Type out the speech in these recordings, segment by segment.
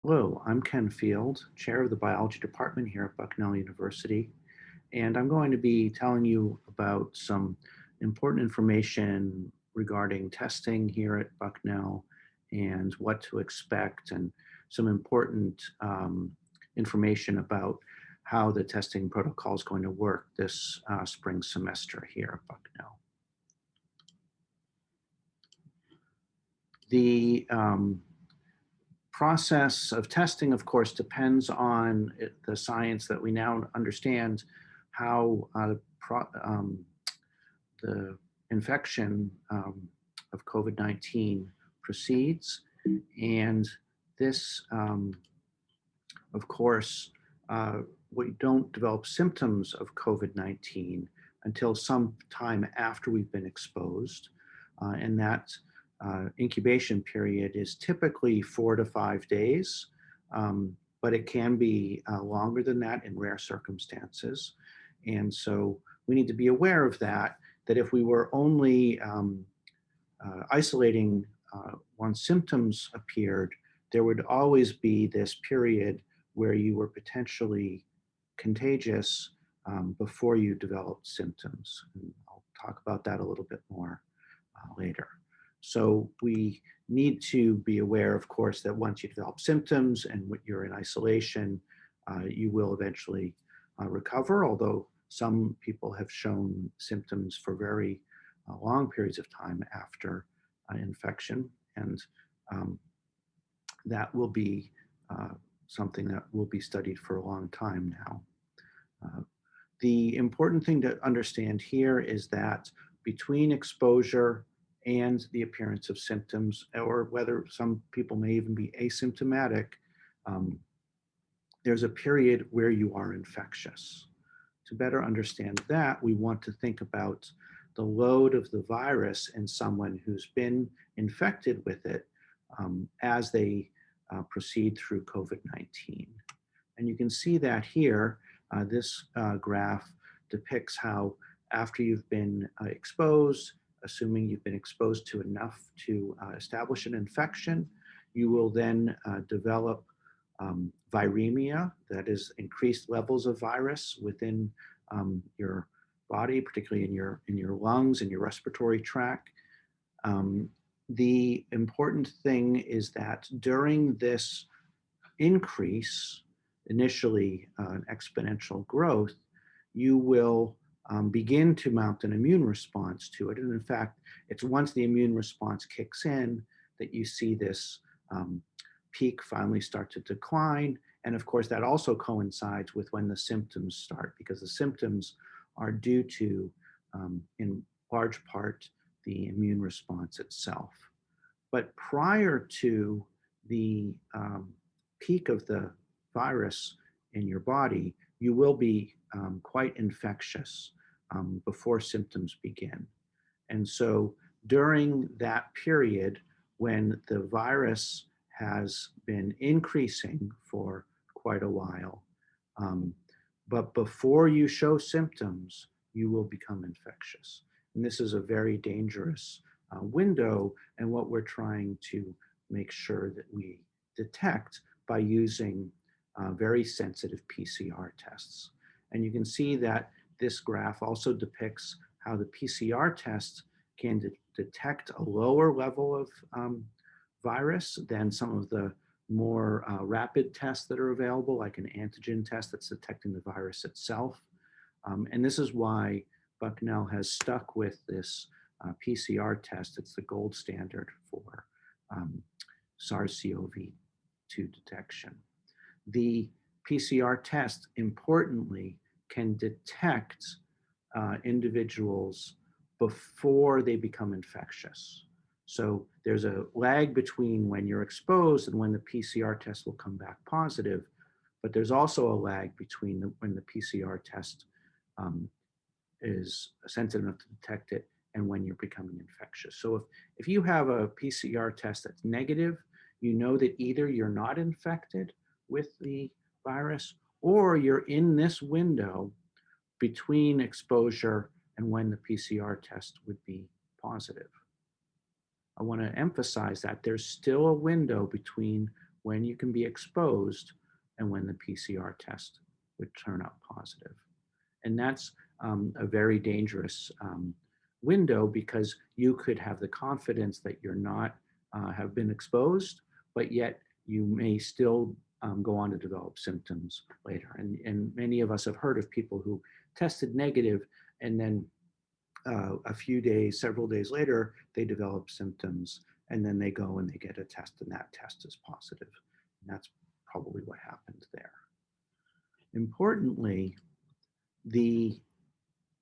Hello, I'm Ken Field, Chair of the Biology Department here at Bucknell University, and I'm going to be telling you about some important information regarding testing here at Bucknell and what to expect, and some important information about how the testing protocol is going to work this spring semester here at Bucknell. The process of testing, of course, depends on the science that we now understand how the infection of COVID-19 proceeds. And this, of course, we don't develop symptoms of COVID-19 until some time after we've been exposed. And that incubation period is typically 4 to 5 days, but it can be longer than that in rare circumstances. And so we need to be aware of that, that if we were only isolating once symptoms appeared, there would always be this period where you were potentially contagious before you developed symptoms. And I'll talk about that a little bit more later. So we need to be aware, of course, that once you develop symptoms and when you're in isolation, you will eventually recover, although some people have shown symptoms for very long periods of time after infection. And that will be something that will be studied for a long time now. The important thing to understand here is that between exposure and the appearance of symptoms, or whether some people may even be asymptomatic, there's a period where you are infectious. To better understand that, we want to think about the load of the virus in someone who's been infected with it as they proceed through COVID-19. And you can see that here. This graph depicts how after you've been exposed, assuming you've been exposed to enough to establish an infection, you will then develop viremia, that is increased levels of virus within your body, particularly in your lungs and your respiratory tract. The important thing is that during this increase, initially an exponential growth, you will begin to mount an immune response to it. And in fact, it's once the immune response kicks in that you see this peak finally start to decline. And of course, that also coincides with when the symptoms start, because the symptoms are due to, in large part, the immune response itself. But prior to the peak of the virus in your body, you will be quite infectious before symptoms begin. And so during that period, when the virus has been increasing for quite a while, but before you show symptoms, you will become infectious. And this is a very dangerous window, and what we're trying to make sure that we detect by using very sensitive PCR tests. And you can see that this graph also depicts how the PCR test can detect a lower level of virus than some of the more rapid tests that are available, like an antigen test that's detecting the virus itself. And this is why Bucknell has stuck with this PCR test. It's the gold standard for SARS-CoV-2 detection. The PCR test, importantly, can detect individuals before they become infectious. So there's a lag between when you're exposed and when the PCR test will come back positive, but there's also a lag between when the PCR test is sensitive enough to detect it and when you're becoming infectious. So if you have a PCR test that's negative, you know that either you're not infected with the virus or you're in this window between exposure and when the PCR test would be positive. I want to emphasize that there's still a window between when you can be exposed and when the PCR test would turn up positive. And that's a very dangerous window, because you could have the confidence that you're not have been exposed, but yet you may still go on to develop symptoms later. And many of us have heard of people who tested negative, and then a few days, several days later, they develop symptoms, and then they go and they get a test, and that test is positive. And that's probably what happened there. Importantly, the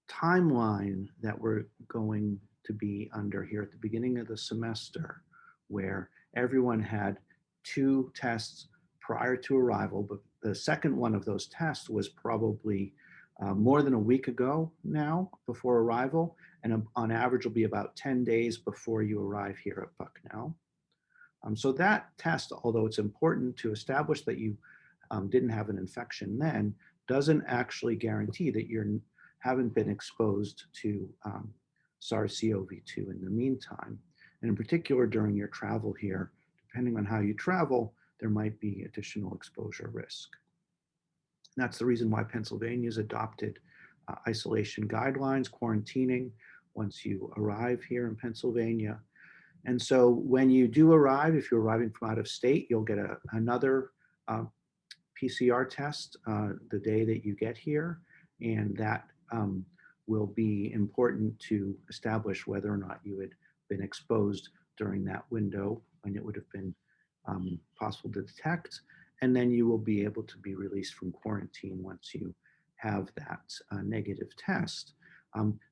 timeline that we're going to be under here at the beginning of the semester, where everyone had 2 tests prior to arrival, but the second one of those tests was probably more than a week ago now before arrival, and on average will be about 10 days before you arrive here at Bucknell. So that test, although it's important to establish that you didn't have an infection then, doesn't actually guarantee that you haven't been exposed to SARS-CoV-2 in the meantime. And in particular, during your travel here, depending on how you travel, there might be additional exposure risk. And that's the reason why Pennsylvania's adopted isolation guidelines, quarantining once you arrive here in Pennsylvania. And so when you do arrive, if you're arriving from out of state, you'll get another PCR test the day that you get here. And that will be important to establish whether or not you had been exposed during that window when it would have been possible to detect. And then you will be able to be released from quarantine once you have that negative test.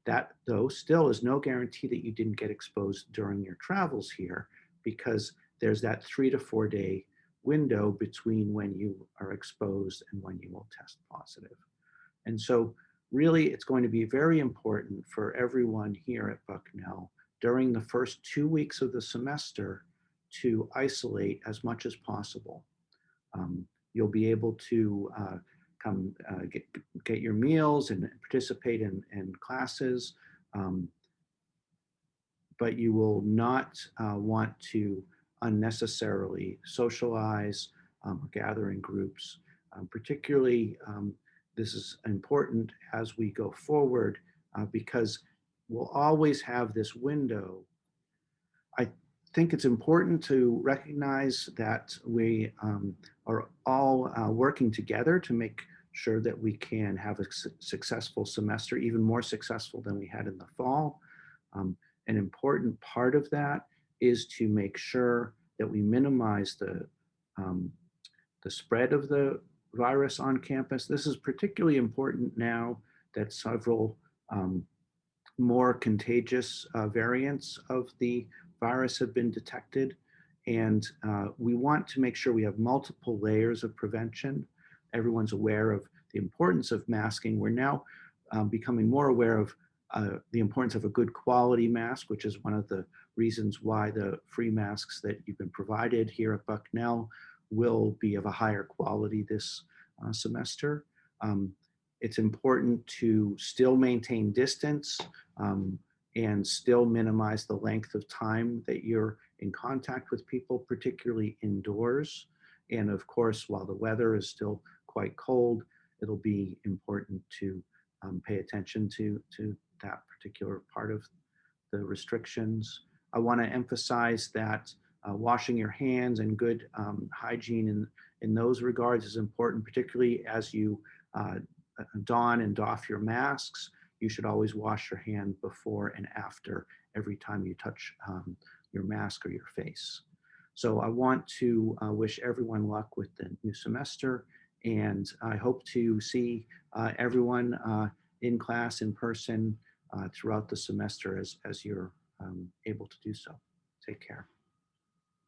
That, though, still is no guarantee that you didn't get exposed during your travels here, because there's that 3 to 4 day window between when you are exposed and when you will test positive. And so really, it's going to be very important for everyone here at Bucknell during the first 2 weeks of the semester to isolate as much as possible. You'll be able to come get your meals and participate in classes, but you will not want to unnecessarily socialize or gather in groups. Particularly, this is important as we go forward because we'll always have this window. I think it's important to recognize that we are all working together to make sure that we can have a successful semester, even more successful than we had in the fall. An important part of that is to make sure that we minimize the spread of the virus on campus. This is particularly important now that several more contagious variants of the virus have been detected. And we want to make sure we have multiple layers of prevention. Everyone's aware of the importance of masking. We're now becoming more aware of the importance of a good quality mask, which is one of the reasons why the free masks that you've been provided here at Bucknell will be of a higher quality this semester. It's important to still maintain distance and still minimize the length of time that you're in contact with people, particularly indoors. And of course, while the weather is still quite cold, it'll be important to pay attention to that particular part of the restrictions. I want to emphasize that washing your hands and good hygiene in those regards is important, particularly as you don and doff your masks. You should always wash your hand before and after every time you touch your mask or your face. So I want to wish everyone luck with the new semester, and I hope to see everyone in class in person throughout the semester as you're able to do so. Take care.